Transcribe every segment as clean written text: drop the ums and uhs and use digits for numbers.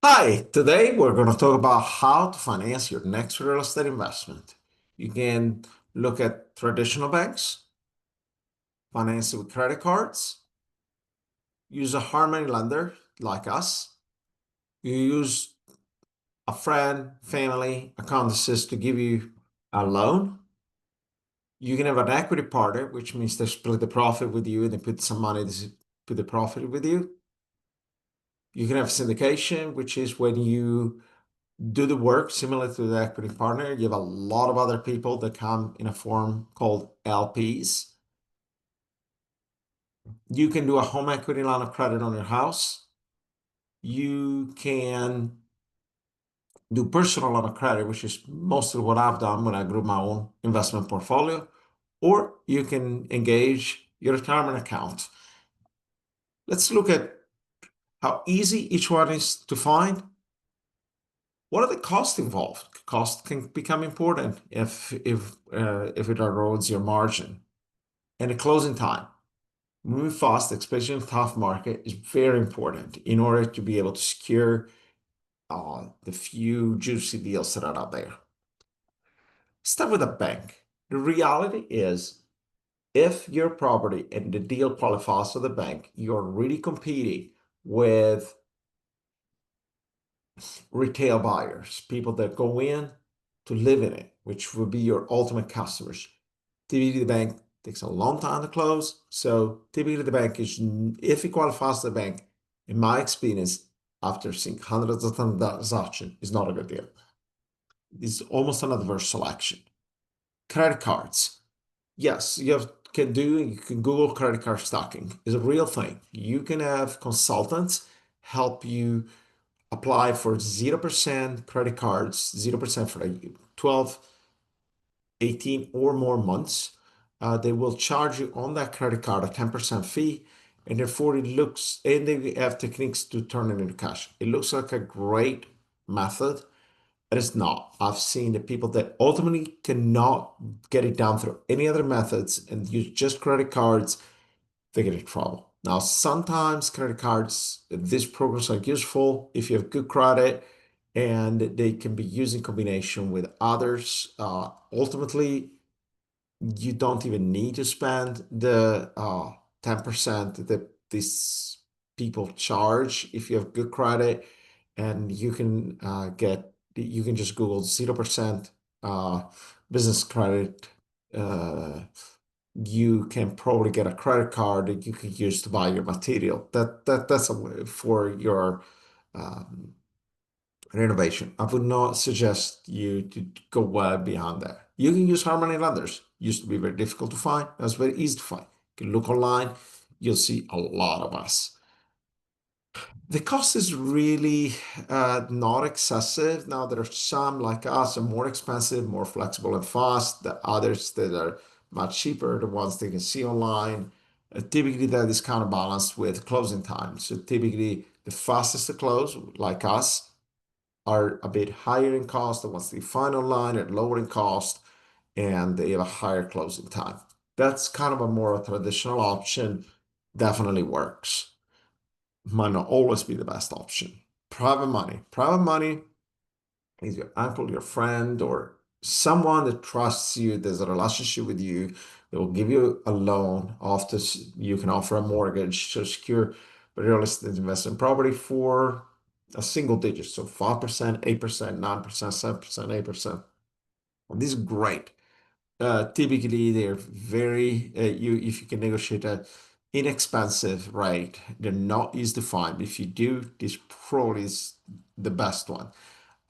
Hi, today we're going to talk about how to finance your next real estate investment. You can look at traditional banks, finance it with credit cards, use a hard money lender like us. You use a friend, family, acquaintances to give you a loan. You can have an equity partner, which means they split the profit with you and they put some money to put the profit with you. You can have syndication, which is when you do the work similar to the equity partner. You have a lot of other people that come in a form called LPs. You can do a home equity line of credit on your house. You can do personal line of credit, which is mostly what I've done when I grew my own investment portfolio, or you can engage your retirement account. Let's look at how easy each one is to find. What are the costs involved? Cost can become important if it erodes your margin. And the closing time. Moving fast, especially in a tough market, is very important in order to be able to secure the few juicy deals that are out there. Start with a bank. The reality is, if your property and the deal qualifies for the bank, you're really competing with retail buyers, people that go in to live in it, which will be your ultimate customers. Typically, the bank takes a long time to close. So typically, the bank is, if it qualifies the bank, in my experience, after seeing hundreds of transactions, is not a good deal. It's almost an adverse selection. Credit cards. Yes, you can Google credit card stocking. It's a real thing. You can have consultants help you apply for 0% credit cards, 0% for 12, 18 or more months. They will charge you on that credit card a 10% fee, and therefore and they have techniques to turn it into cash. It looks like a great method, but it's not. I've seen the people that ultimately cannot get it down through any other methods and use just credit cards, they get in trouble. Now, sometimes credit cards, these programs are useful if you have good credit and they can be used in combination with others. Ultimately, you don't even need to spend the 10% that these people charge if you have good credit, and you can just Google 0% business credit. Uh, you can probably get a credit card that you could use to buy your material. That's a way for your um, renovation. I would not suggest you to go well beyond that. You can use Harmony Leathers. Used to be very difficult to find. Now it's very easy to find. You can look online. You'll see a lot of us. The cost is really not excessive. Now there are some like us are more expensive, more flexible and fast. The others that are much cheaper, the ones they can see online. Typically that is counterbalanced with closing time. So typically the fastest to close, like us, are a bit higher in cost. The ones they find online are lower in cost and they have a higher closing time. That's kind of a more traditional option. Definitely works. Might not always be the best option. Private money. Private money is your uncle, your friend, or someone that trusts you, there's a relationship with you, that will give you a loan. Often you can offer a mortgage to secure real estate investment property for a single digit. So 5%, 8%, 9%, 7%, 8%. And this is great. Typically, they're very, if you can negotiate a inexpensive rate, they're not easy to find. If you do, this probably is the best one.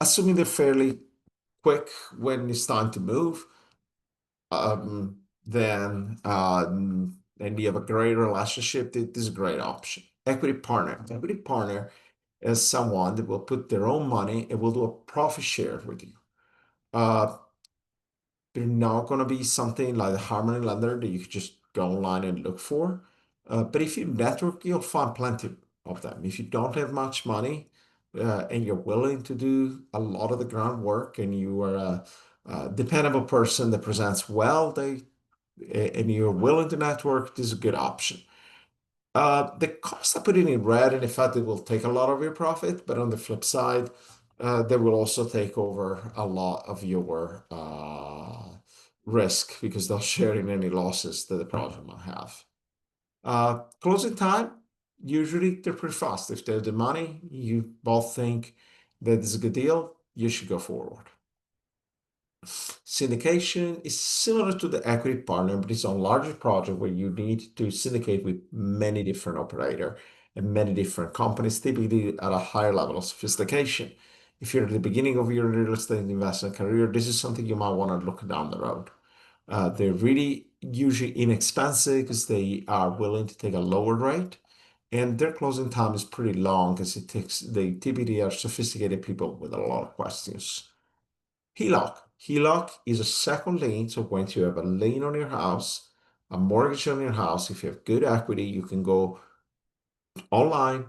Assuming they're fairly quick when it's time to move, then you have a great relationship. This is a great option. Equity partner. Equity partner is someone that will put their own money and will do a profit share with you. Uh, they're not going to be something like the Harmony Lender that you could just go online and look for. But if you network, you'll find plenty of them. If you don't have much money and you're willing to do a lot of the groundwork and you are a dependable person that presents well, and you're willing to network, this is a good option. The cost of putting in red, and in fact, it will take a lot of your profit, but on the flip side, they will also take over a lot of your risk because they'll share in any losses that the project might have. Closing time, usually they're pretty fast. If they're the money, you both think that it's a good deal, you should go forward. Syndication is similar to the equity partner, but it's on larger project where you need to syndicate with many different operator and many different companies, typically at a higher level of sophistication. If you're at the beginning of your real estate investment career, this is something you might want to look down the road. They're really usually inexpensive because they are willing to take a lower rate, and their closing time is pretty long because they typically are sophisticated people with a lot of questions. HELOC. HELOC is a second lien. So once you have a lien on your house, a mortgage on your house, if you have good equity, you can go online,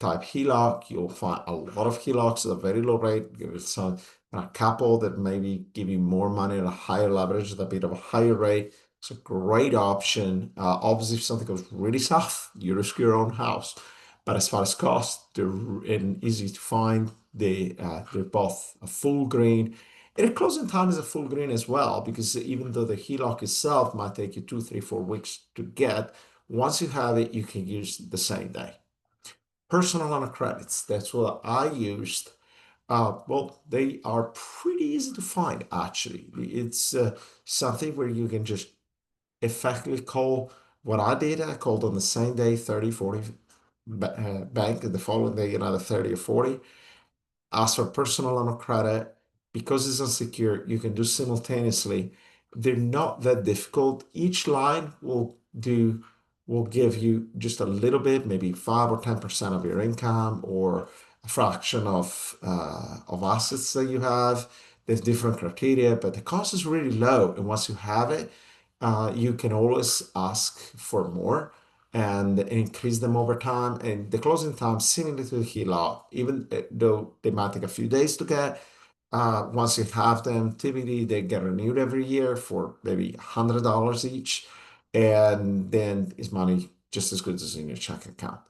type HELOC. You'll find a lot of HELOCs at a very low rate. Give it some a couple that maybe give you more money at a higher leverage at a bit of a higher rate. It's a great option. Obviously, if something goes really south, you risk your own house. But as far as cost, they're and easy to find. They're both a full green. And the closing time is a full green as well, because even though the HELOC itself might take you 2, 3, 4 weeks to get, once you have it, you can use the same day. Personal line of credits, that's what I used. Well, they are pretty easy to find, actually. It's something where you can just effectively call what I did. I called on the same day 30, 40 bank, and the following day another 30 or 40. As for personal line of credit, because it's unsecured, you can do simultaneously. They're not that difficult. Each line will give you just a little bit, maybe 5 or 10% of your income, or a fraction of assets that you have. There's different criteria, but the cost is really low. And once you have it, you can always ask for more and increase them over time. And the closing time, similar to the HELOC, even though they might take a few days to get, once you have them, typically they get renewed every year for maybe $100 each, and then it's money just as good as in your checking account.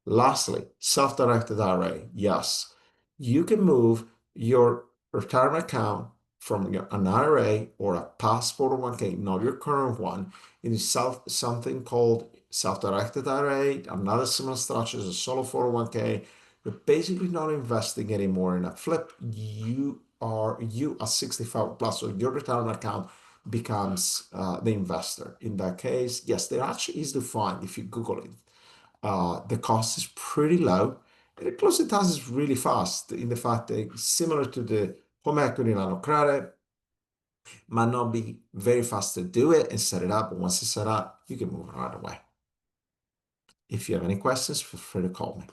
Lastly, self-directed IRA. Yes, you can move your retirement account from an IRA or a past 401k, not your current one, into something called self-directed IRA. Another similar structure is a solo 401k. You're basically not investing anymore in a flip. You are 65 plus, so your retirement account becomes the investor. In that case, yes, they're actually easy to find if you Google it. The cost is pretty low, and the closing time is really fast in the fact that it's similar to the home equity line of credit. Might not be very fast to do it and set it up, but once it's set up, you can move right away. If you have any questions, feel free to call me.